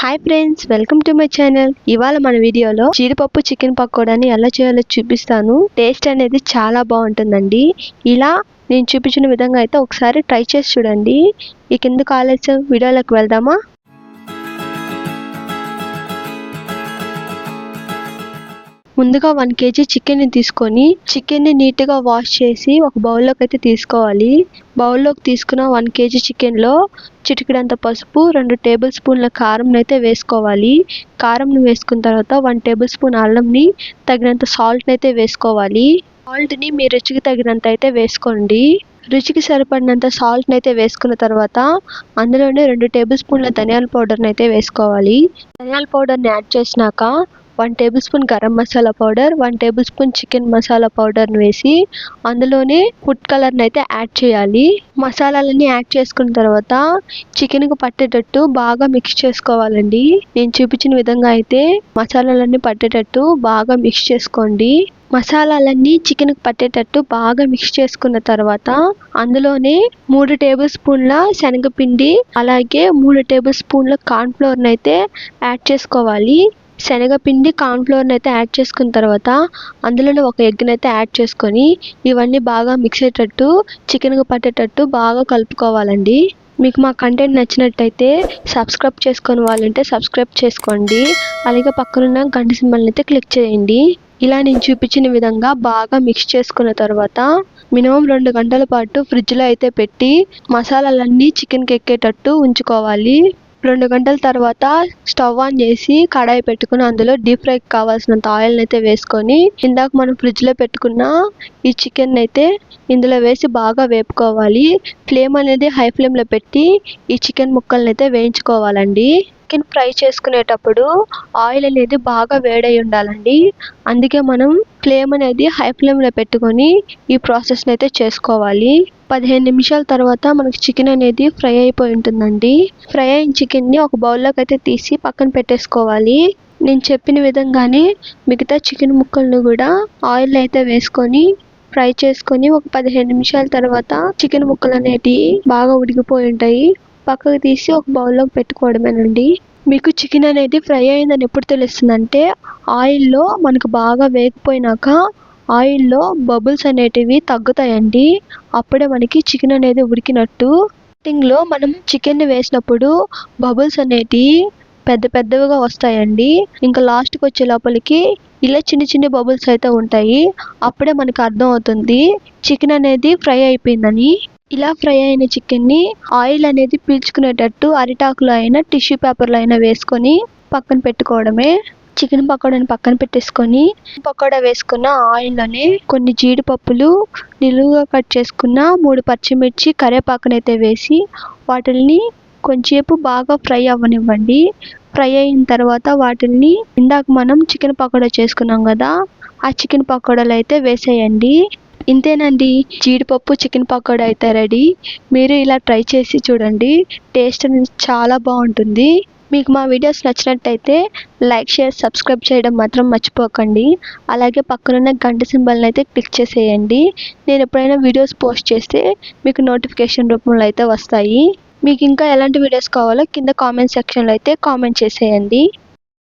Hi friends, welcome to my channel. ఇవాళ మన వీడియోలో జీడిపప్పు చికెన్ పకోడాని ఎలా చేయాలో చూపిస్తాను. టేస్ట్ అనేది చాలా బాగుంటుందండి. ఇలా నేను చూపించిన విధంగా అయితే ఒకసారి ట్రై చేసి చూడండి. ఇక ఎందుకు ఆలస్యం, వీడియోలోకి వెళ్దామా? ముందుగా 1 kg చికెన్ని తీసుకొని చికెన్ని నీట్గా వాష్ చేసి ఒక బౌల్లోకి అయితే తీసుకోవాలి. బౌల్లోకి తీసుకున్న 1 kg చికెన్లో చిటికెడంత పసుపు, 2 టేబుల్ స్పూన్ల కారం అయితే వేసుకోవాలి. కారంని వేసుకున్న తర్వాత 1 టేబుల్ స్పూన్ అల్లంని, తగినంత సాల్ట్ని అయితే వేసుకోవాలి. సాల్ట్ని మీ రుచికి తగినంత అయితే వేసుకోండి. రుచికి సరిపడినంత సాల్ట్ని అయితే వేసుకున్న తర్వాత అందులోనే 2 టేబుల్ స్పూన్ల ధనియాల పౌడర్ని అయితే వేసుకోవాలి. ధనియాల పౌడర్ని యాడ్ చేసినాక 1 table spoon garam masala powder, 1 table spoon chicken masala పౌడర్ని వేసి అందులోనే ఫుడ్ కలర్ని అయితే యాడ్ చేయాలి. మసాలాలన్నీ యాడ్ చేసుకున్న తర్వాత చికెన్కి పట్టేటట్టు బాగా మిక్స్ చేసుకోవాలండి. నేను చూపించిన విధంగా అయితే మసాలాలన్నీ పట్టేటట్టు బాగా మిక్స్ చేసుకోండి. మసాలాలన్నీ చికెన్కి పట్టేటట్టు బాగా మిక్స్ చేసుకున్న తర్వాత అందులోనే 3 టేబుల్ స్పూన్ల శనగపిండి, అలాగే 3 టేబుల్ స్పూన్ల కార్న్ఫ్లోర్ని అయితే యాడ్ చేసుకోవాలి. శనగపిండి, కార్న్ఫ్లోర్ని అయితే యాడ్ చేసుకున్న తర్వాత అందులోనే ఒక ఎగ్ని అయితే యాడ్ చేసుకొని ఇవన్నీ బాగా మిక్స్ అయ్యేటట్టు చికెన్కి పట్టేటట్టు బాగా కలుపుకోవాలండి. మీకు మా కంటెంట్ నచ్చినట్టయితే సబ్స్క్రైబ్ చేసుకొని వాళ్ళంటే సబ్స్క్రైబ్ చేసుకోండి. అలాగే పక్కనున్న గంట సింబల్ని అయితే క్లిక్ చేయండి. ఇలా నేను చూపించిన విధంగా బాగా మిక్స్ చేసుకున్న తర్వాత మినిమం 2 గంటల పాటు ఫ్రిడ్జ్లో అయితే పెట్టి మసాలాలన్నీ చికెన్కి ఎక్కేటట్టు ఉంచుకోవాలి. 2 గంటల తర్వాత స్టవ్ ఆన్ చేసి కడాయి పెట్టుకుని అందులో డీప్ ఫ్రైకి కావాల్సినంత ఆయిల్ని అయితే వేసుకొని ఇందాక మనం ఫ్రిడ్జ్లో పెట్టుకున్న ఈ చికెన్ అయితే ఇందులో వేసి బాగా వేపుకోవాలి. ఫ్లేమ్ అనేది హై ఫ్లేమ్లో పెట్టి ఈ చికెన్ ముక్కల్ని అయితే వేయించుకోవాలండి. చికెన్ ఫ్రై చేసుకునేటప్పుడు ఆయిల్ అనేది బాగా వేడై ఉండాలండి. అందుకే మనం ఫ్లేమ్ అనేది హై ఫ్లేమ్లో పెట్టుకొని ఈ ప్రాసెస్ని అయితే చేసుకోవాలి. 15 నిమిషాల తర్వాత మనకి చికెన్ అనేది ఫ్రై అయిపోయి ఉంటుందండి. ఫ్రై అయిన చికెన్ని ఒక బౌల్లోకి అయితే తీసి పక్కన పెట్టేసుకోవాలి. నేను చెప్పిన విధంగానే మిగతా చికెన్ ముక్కలను కూడా ఆయిల్ అయితే వేసుకొని ఫ్రై చేసుకొని ఒక 15 నిమిషాల తర్వాత చికెన్ ముక్కలు అనేటివి బాగా ఉడికిపోయి ఉంటాయి. పక్కకు తీసి ఒక బౌల్లోకి పెట్టుకోవడమేనండి. మీకు చికెన్ అనేది ఫ్రై అయిందని ఎప్పుడు తెలుస్తుందంటే ఆయిల్లో మనకు బాగా వేగిపోయినాక ఆయిల్లో బబుల్స్ అనేటివి తగ్గుతాయండి. అప్పుడే మనకి చికెన్ అనేది ఉడికినట్టు. స్టార్టింగ్లో మనం చికెన్ని వేసినప్పుడు బబుల్స్ అనేటివి పెద్దవిగా వస్తాయండి. ఇంకా లాస్ట్కి వచ్చే లోపలికి ఇలా చిన్న బబుల్స్ అయితే ఉంటాయి. అప్పుడే మనకు అర్థం అవుతుంది చికెన్ అనేది ఫ్రై అయిపోయిందని. ఇలా ఫ్రై అయిన చికెన్ని ఆయిల్ అనేది పీల్చుకునేటట్టు అరిటాకులో అయినా టిష్యూ పేపర్లో అయినా వేసుకొని పక్కన పెట్టుకోవడమే. చికెన్ పకోడాని పక్కన పెట్టేసుకొని పకోడా వేసుకున్న ఆయిల్లోనే కొన్ని జీడిపప్పులు, నిలువుగా కట్ చేసుకున్న 3 పచ్చిమిర్చి, కరివేపాకునైతే వేసి వాటిని కొంచెంసేపు బాగా ఫ్రై అవ్వనివ్వండి. ఫ్రై అయిన తర్వాత వాటిని ఇందాక మనం చికెన్ పకోడా చేసుకున్నాం కదా, ఆ చికెన్ పకోడాలు అయితే వేసేయండి. ఇంతేనండి, జీడిపప్పు చికెన్ పకోడా అయితే రెడీ. మీరు ఇలా ట్రై చేసి చూడండి, టేస్ట్ అనేది చాలా బాగుంటుంది. మీకు మా వీడియోస్ నచ్చినట్టయితే లైక్, షేర్, సబ్స్క్రైబ్ చేయడం మాత్రం మర్చిపోకండి. అలాగే పక్కనున్న గంట సింబల్ని అయితే క్లిక్ చేసేయండి. నేను ఎప్పుడైనా వీడియోస్ పోస్ట్ చేస్తే మీకు నోటిఫికేషన్ రూపంలో అయితే వస్తాయి. మీకు ఇంకా ఎలాంటి వీడియోస్ కావాలో కింద కామెంట్ సెక్షన్లో అయితే కామెంట్ చేసేయండి.